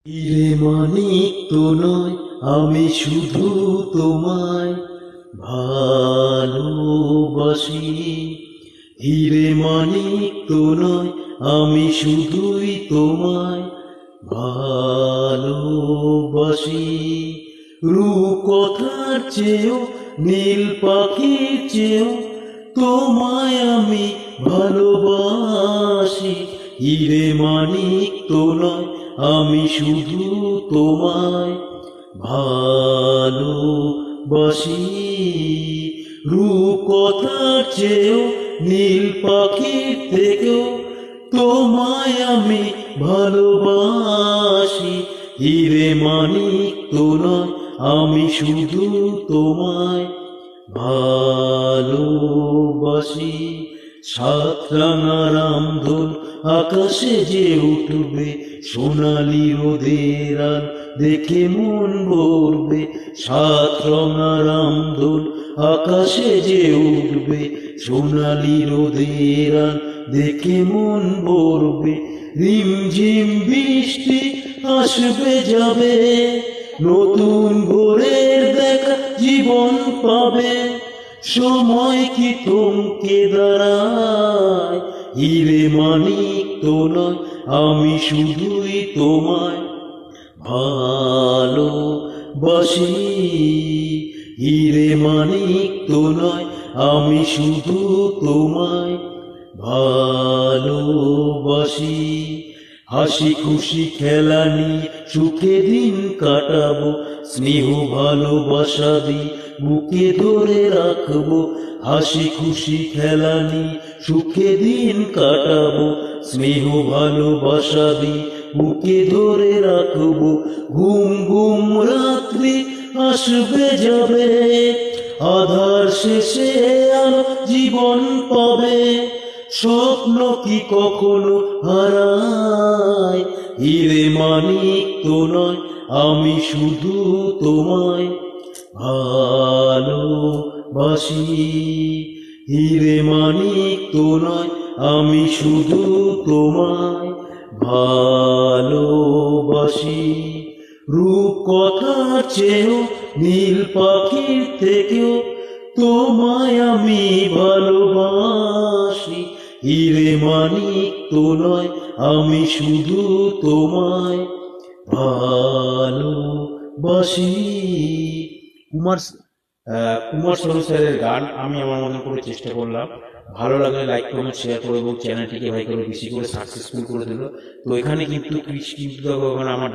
হিরে মানিক তো নয়, আমি শুধু তোমায় ভালোবাসি। হিরে মানিক তো নয়, আমি শুধুই তোমায় ভালোবাসি। রূপকথার চেয়েও নীল পাখির চেয়েও তোমায় আমি ভালোবাসি। হিরে মানিক তো নয়, আমি শুধু তোমায় ভালোবাসি। রূপকথার চেয়েও নীল পাখির থেকেও তোমায় আমি ভালোবাসি। হিরে মানিক তো নয়, আমি শুধু তোমায় ভালোবাসি। সাত রাঙা রামধন আকাশে যে উঠবে, সোনালি রোদের আল দেখে মন ভরবে। সাত রাঙা রামধন আকাশে যে উঠবে, সোনালি রোদের আল দেখে মন ভরবে। রিমঝিম বৃষ্টি আসবে যাবে, নতুন ভোরের দেখা জীবন পাবে। সময় কি থমকে দাঁড়ায়? হিরে মানিক তো নয়, আমি শুধুই তোমায় ভালোবাসি। হিরে মানিক তো নয়, আমি শুধু তোমায় ভালোবাসি। হাসি খুশি খেলা নিয়ে সুখে দিন কাটাবো, স্নেহ ভালোবাসা দিয়ে বুকে ধরে রাখবো। হাসি খুশি খেলা নিয়ে সুখে দিন কাটাবো, স্নেহ ভালোবাসা দিয়ে বুকে ধরে রাখবো। ঘুম ঘুম রাত্রি আসবে যাবে, আধার শেষে আলো জীবন পাবে। স্বপ্ন কি কখনো হারায়? হিরে মানিক তো নয়, আমি শুধু তোমায় ভালোবাসি। হিরে মানিক তো নয়, আমি শুধু তোমায় ভালোবাসি। রূপকথার চেয়েও নীল পাখির থেকেও তোমায় আমি ভালোবাসি। হিরে মানিক তো নয়, আমি শুধু তোমায় ভালোবাসি। কুমার শানু স্যারের গান আমি আমার মতন করে চেষ্টা করলাম। ভালো লাগলে লাইক কমেন্ট শেয়ার করে এবং চ্যানেলটিকে ভাই করে বেশি করে সাকসেসফুল করে দিল। তো এখানে কিন্তু আমার